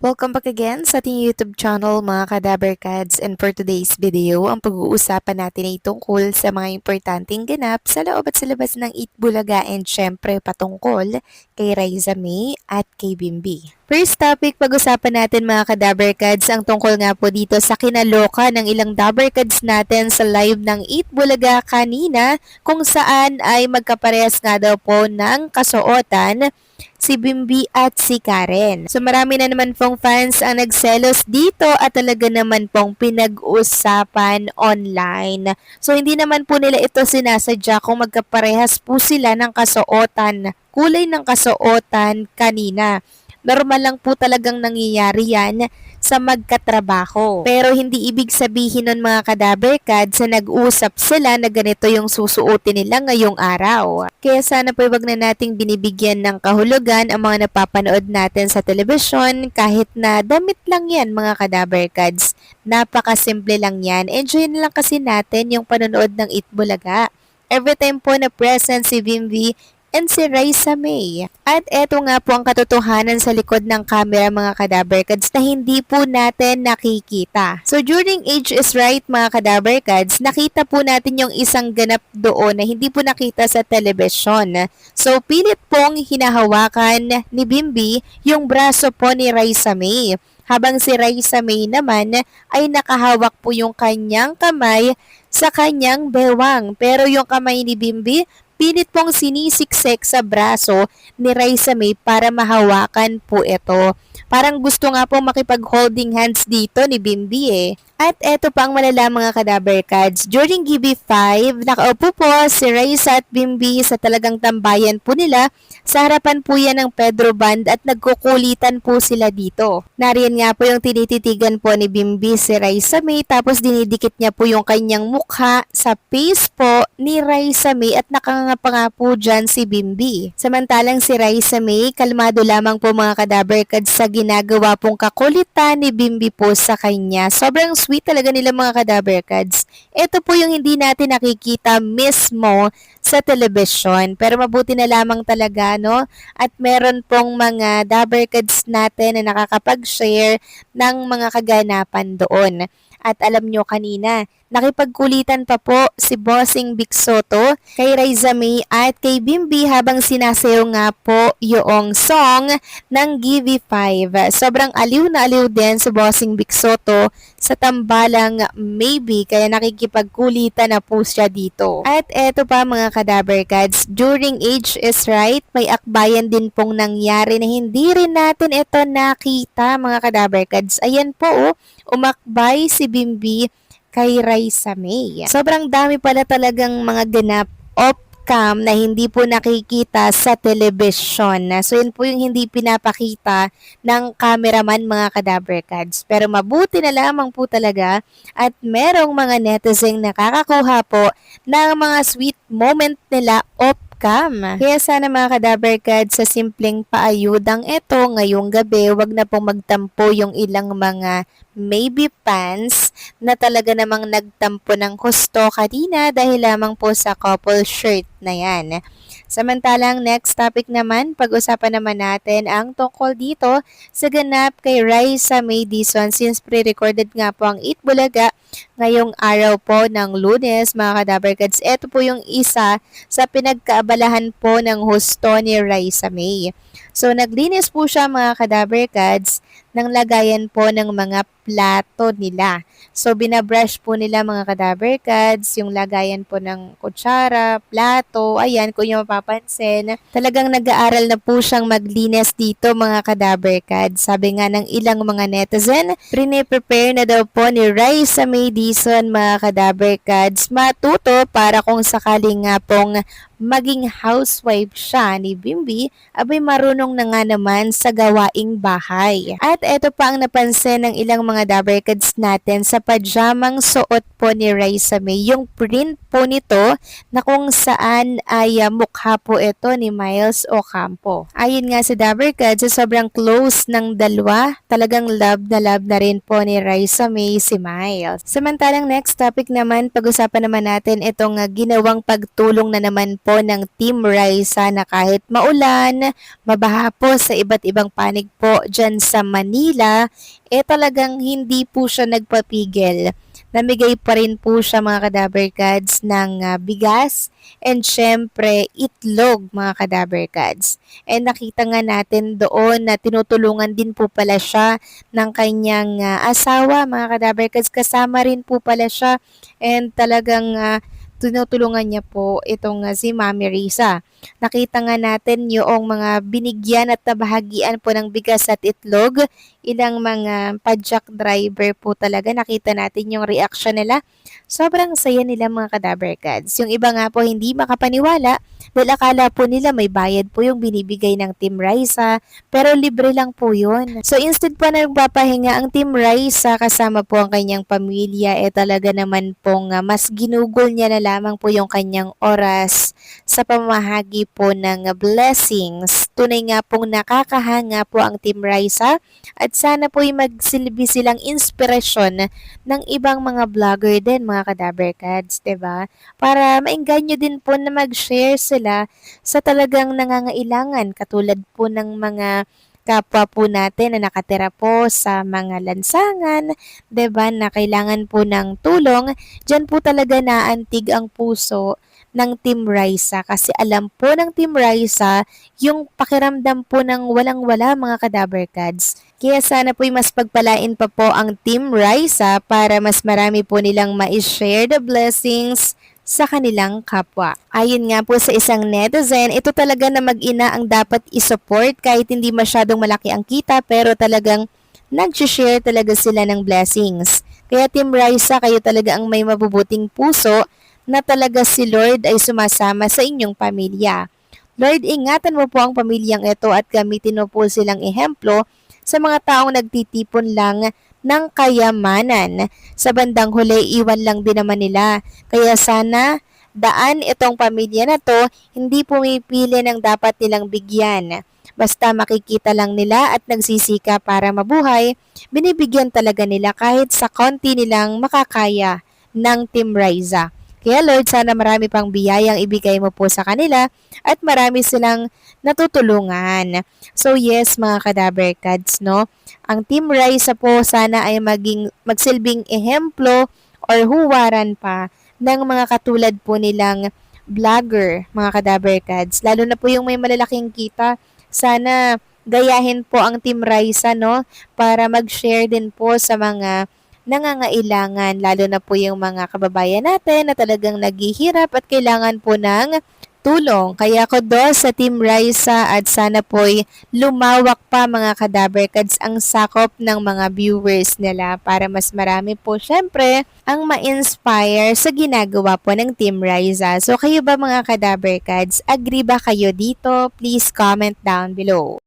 Welcome back again sa ating YouTube channel mga Kadaberkads, and for today's video, ang pag-uusapan natin ay tungkol sa mga importanteng ganap sa loob at sa labas ng Eat Bulaga and syempre patungkol kay Raisa May at kay Bimbi. First topic, pag-usapan natin mga Kadaberkads ang tungkol nga po dito sa kinaloka ng ilang Daberkads natin sa live ng Eat Bulaga kanina, kung saan ay magkaparehas nga daw po ng kasuotan si Bimbi at si Karen. So marami na naman pong fans ang nagselos dito at talaga naman pong pinag-usapan online. So hindi naman po nila ito sinasadya kung magkaparehas po sila ng kasuotan, kulay ng kasuotan kanina. Normal lang po talagang nangyayari yan sa magkatrabaho. Pero hindi ibig sabihin nun mga Kadaberkads sa nag-usap sila na ganito yung susuotin nila ngayong araw. Kaya sana po wag na nating binibigyan ng kahulugan ang mga napapanood natin sa telebisyon kahit na damit lang yan mga Kadaberkads. Napakasimple lang yan. Enjoy na lang kasi natin yung panonood ng Itbulaga. Every time po na present si Bimbi and si Raisa May. At eto nga po ang katotohanan sa likod ng camera mga Kadaberkads na hindi po natin nakikita. So during Age is Right mga Kadaberkads, nakita po natin yung isang ganap doon na hindi po nakita sa telebisyon. So pilit pong hinahawakan ni Bimbi yung braso po ni Raisa May. Habang si Raisa May naman ay nakahawak po yung kanyang kamay sa kanyang bewang. Pero yung kamay ni Bimbi pilit pong sinisiksik sa braso ni Raisa May para mahawakan po ito. Parang gusto nga pong makipag-holding hands dito ni Bimbi eh. At eto pa ang malala mga Kadaberkads. During GB5, nakaupo po si Raisa at Bimbi sa talagang tambayan po nila. Sa harapan po yan ng Pedro Band at nagkukulitan po sila dito. Nariyan nga po yung tinititigan po ni Bimbi si Raisa May tapos dinidikit niya po yung kanyang mukha sa face po ni Raisa May at nakanganga pa nga po dyan si Bimbi. Samantalang si Raisa May, kalmado lamang po mga Kadaberkads sa ginagawa pong kakulitan ni Bimbi po sa kanya. Sobrang sweet talaga nila mga Kadaberkads. Ito po yung hindi natin nakikita mismo sa telebisyon. Pero mabuti na lamang talaga, no? At meron pong mga Daberkads natin na nakakapag-share ng mga kaganapan doon. At alam nyo kanina, nakipagkulitan pa po si Bossing Vic Soto kay Raisa May at kay Bimbi habang sinasayaw nga po yung song ng GB5. Sobrang aliw na aliw din si Bossing Vic Soto sa tambalang Maybe kaya nakikipagkulitan na po siya dito. At eto pa mga Kadaberkads, during Age is Right, may akbayan din pong nangyari na hindi rin natin ito nakita mga Kadaberkads. Ayan po umakbay si Bimbi kay Raisa May. Sobrang dami pala talagang mga ganap off-cam na hindi po nakikita sa telebisyon. So yun po yung hindi pinapakita ng cameraman mga Kadaberkads. Pero mabuti na lamang po talaga at merong mga netizens nakakakuha po ng mga sweet moment nila off-cam. Kaya sana mga Kadaberkads sa simpleng paayudang ito ngayong gabi, wag na pong magtampo yung ilang mga maybe fans na talaga namang nagtampo ng husto kanina dahil lamang po sa couple shirt na yan. Samantalang next topic naman, pag-usapan naman natin ang tungkol dito sa ganap kay Raisa May Dizon since pre-recorded nga po ang Eat Bulaga ngayong araw po ng Lunes mga Kadaberkads. Ito po yung isa sa pinagkaabalahan po ng husto ni Raisa May. So naglinis po siya mga Kadaberkads ng lagayan po ng mga plato nila. So binabrush po nila mga Kadaberkads yung lagayan po ng kutsara, plato, ayan kung yung mapapansin. Talagang nag-aaral na po siyang maglinis dito mga Kadaberkads. Sabi nga ng ilang mga netizen, prepare na daw po ni Raisa May Dizon mga Kadaberkads matuto para kung sakaling nga pong maging housewife siya ni Bimbi, abay marunong na nga naman sa gawaing bahay. At eto pa ang napansin ng ilang mga Daberkads natin sa pajamang suot po ni Raisa May. Yung print po nito na kung saan ay mukha po ito ni Miles Ocampo. Ayon nga si Daberkads, sa sobrang close ng dalawa, talagang love na rin po ni Raisa May si Miles. Samantalang next topic naman, pag-usapan naman natin itong ginawang pagtulong na naman po ng Team Raisa na kahit maulan, mabaha po sa iba't ibang panig po dyan sa Manila, talagang hindi po siya nagpapigil. Namigay pa rin po siya mga kadaberkads ng bigas and syempre itlog mga kadaberkads. And nakita nga natin doon na tinutulungan din po pala siya ng kanyang asawa mga kadaberkads. Kasama rin po pala siya and talagang tinutulungan niya po itong si Mami Risa. Nakita nga natin yung mga binigyan at nabahagian po ng bigas at itlog. Ilang mga padjak driver po talaga. Nakita natin yung reaction nila. Sobrang saya nila mga kadaberkads. Yung iba nga po hindi makapaniwala dahil akala po nila may bayad po yung binibigay ng Team Raisa pero libre lang po yun. So instead po na nagpapahinga ang Team Raisa kasama po ang kanyang pamilya talaga naman pong mas ginugol niya na lamang po yung kanyang oras sa pamahagi po ng blessings. Tunay nga pong nakakahanga po ang Team Raisa at sana po magsilbi silang inspirasyon ng ibang mga vlogger din mga kadaberkads, 'di ba? Para maengganyo din po na mag-share sila sa talagang nangangailangan katulad po ng mga kapwa po natin na nakatira po sa mga lansangan, 'di ba, na kailangan po ng tulong. Diyan po talaga naantig ang puso ng Team Raisa kasi alam po ng Team Raisa yung pakiramdam po ng walang-wala mga kadaberkads. Kaya sana po'y mas pagpalain pa po ang Team Raisa para mas marami po nilang ma-share the blessings sa kanilang kapwa. Ayon nga po sa isang netizen, ito talaga na mag-ina ang dapat isupport kahit hindi masyadong malaki ang kita pero talagang nag-share talaga sila ng blessings. Kaya Team Raisa, kayo talaga ang may mabubuting puso na talaga si Lord ay sumasama sa inyong pamilya. Lord, ingatan mo po ang pamilyang ito at gamitin mo po silang ehemplo sa mga taong nagtitipon lang ng kayamanan. Sa bandang huli, iwan lang din naman nila. Kaya sana daan itong pamilya na to, hindi pumipili ng dapat nilang bigyan. Basta makikita lang nila at nagsisika para mabuhay, binibigyan talaga nila kahit sa konti nilang makakaya ng Team Raisa. Kaya Lord, sana marami pang biyayang ibigay mo po sa kanila at marami silang natutulungan. So yes, mga kadaberkads, no? Ang Team Raisa po sana ay magsilbing ehemplo or huwaran pa ng mga katulad po nilang vlogger, mga kadaberkads. Lalo na po yung may malalaking kita. Sana gayahin po ang Team Raisa, no? Para mag-share din po sa mga nangangailangan, lalo na po yung mga kababayan natin na talagang naghihirap at kailangan po ng tulong. Kaya kudos sa Team Raisa at sana po'y lumawak pa mga kadaberkads ang sakop ng mga viewers nila para mas marami po syempre ang ma-inspire sa ginagawa po ng Team Raisa. So kayo ba mga kadaberkads, agree ba kayo dito? Please comment down below.